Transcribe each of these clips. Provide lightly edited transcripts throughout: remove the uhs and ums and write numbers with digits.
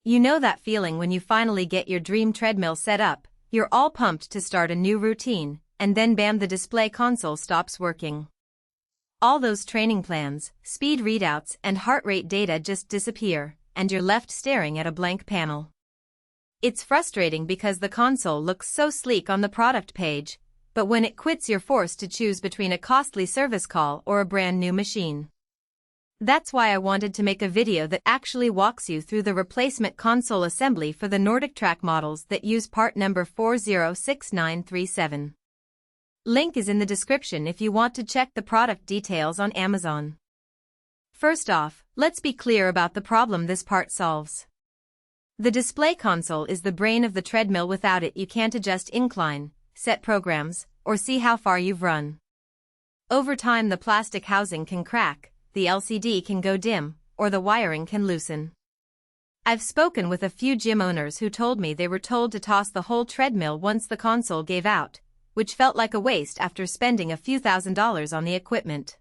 You know that feeling when you finally get your dream treadmill set up, you're all pumped to start a new routine, and then bam, the display console stops working. All those training plans, speed readouts, and heart rate data just disappear, and you're left staring at a blank panel. It's frustrating because the console looks so sleek on the product page, but when it quits you're forced to choose between a costly service call or a brand new machine. That's why I wanted to make a video that actually walks you through the replacement console assembly for the Nordic-Track models that use part number 406937. Link is in the description if you want to check the product details on Amazon. First off, let's be clear about the problem this part solves. The display console is the brain of the treadmill. Without it you can't adjust incline, set programs, or see how far you've run. Over time the plastic housing can crack, the LCD can go dim, or the wiring can loosen. I've spoken with a few gym owners who told me they were told to toss the whole treadmill once the console gave out, which felt like a waste after spending a few $1,000s on the equipment.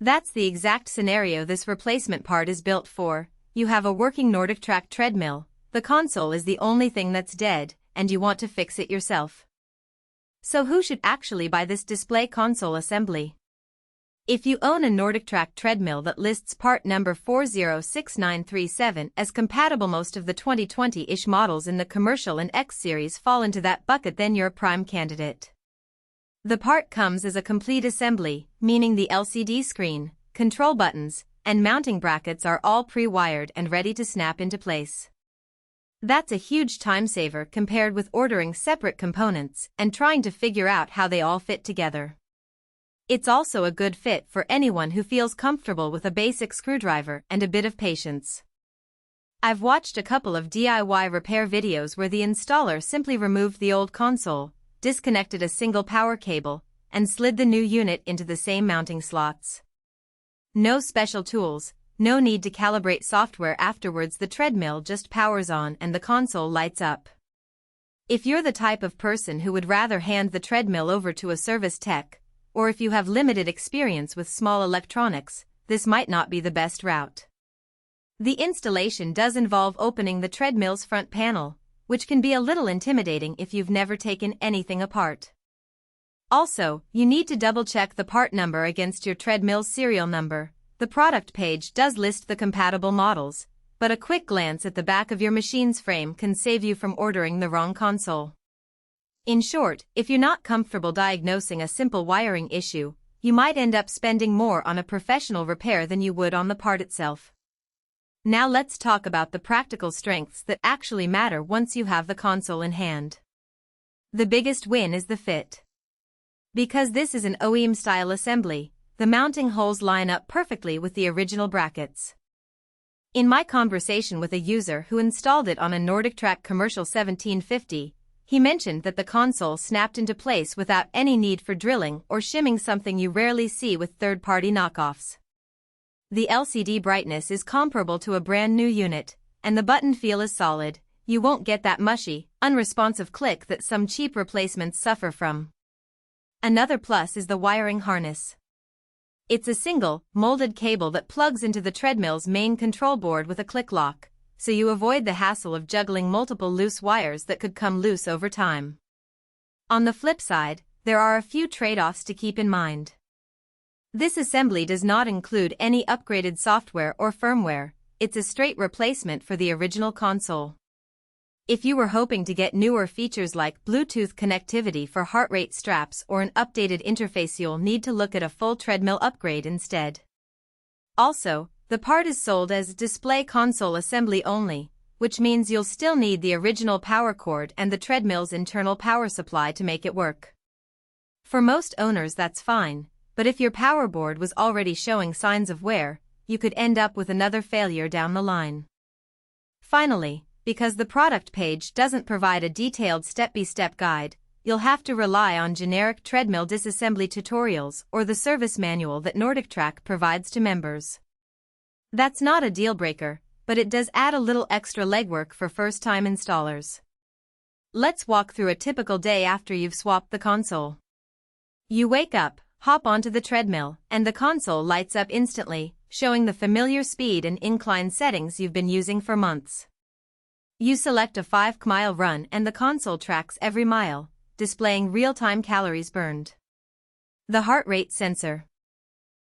That's the exact scenario this replacement part is built for. You have a working Nordic-Track treadmill, the console is the only thing that's dead, and you want to fix it yourself. So who should actually buy this display console assembly? If you own a Nordic-Track treadmill that lists part number 406937 as compatible, most of the 2020-ish models in the commercial and X series fall into that bucket, then you're a prime candidate. The part comes as a complete assembly, meaning the LCD screen, control buttons, and mounting brackets are all pre-wired and ready to snap into place. That's a huge time saver compared with ordering separate components and trying to figure out how they all fit together. It's also a good fit for anyone who feels comfortable with a basic screwdriver and a bit of patience. I've watched a couple of DIY repair videos where the installer simply removed the old console, disconnected a single power cable, and slid the new unit into the same mounting slots. No special tools, no need to calibrate software afterwards. The treadmill just powers on and the console lights up. If you're the type of person who would rather hand the treadmill over to a service tech, or if you have limited experience with small electronics, this might not be the best route. The installation does involve opening the treadmill's front panel, which can be a little intimidating if you've never taken anything apart. Also, you need to double-check the part number against your treadmill's serial number. The product page does list the compatible models, but a quick glance at the back of your machine's frame can save you from ordering the wrong console. In short, if you're not comfortable diagnosing a simple wiring issue, you might end up spending more on a professional repair than you would on the part itself. Now let's talk about the practical strengths that actually matter once you have the console in hand. The biggest win is the fit. Because this is an OEM-style assembly, the mounting holes line up perfectly with the original brackets. In my conversation with a user who installed it on a Nordic-Track Commercial 1750, he mentioned that the console snapped into place without any need for drilling or shimming, something you rarely see with third-party knockoffs. The LCD brightness is comparable to a brand new unit, and the button feel is solid. You won't get that mushy, unresponsive click that some cheap replacements suffer from. Another plus is the wiring harness. It's a single, molded cable that plugs into the treadmill's main control board with a click lock, so you avoid the hassle of juggling multiple loose wires that could come loose over time. On the flip side, there are a few trade-offs to keep in mind. This assembly does not include any upgraded software or firmware. It's a straight replacement for the original console. If you were hoping to get newer features like Bluetooth connectivity for heart rate straps or an updated interface, you'll need to look at a full treadmill upgrade instead. Also, the part is sold as display console assembly only, which means you'll still need the original power cord and the treadmill's internal power supply to make it work. For most owners that's fine, but if your power board was already showing signs of wear, you could end up with another failure down the line. Finally, because the product page doesn't provide a detailed step-by-step guide, you'll have to rely on generic treadmill disassembly tutorials or the service manual that Nordic-Track provides to members. That's not a deal-breaker, but it does add a little extra legwork for first-time installers. Let's walk through a typical day after you've swapped the console. You wake up, hop onto the treadmill, and the console lights up instantly, showing the familiar speed and incline settings you've been using for months. You select a 5-mile run and the console tracks every mile, displaying real-time calories burned. The heart rate sensor.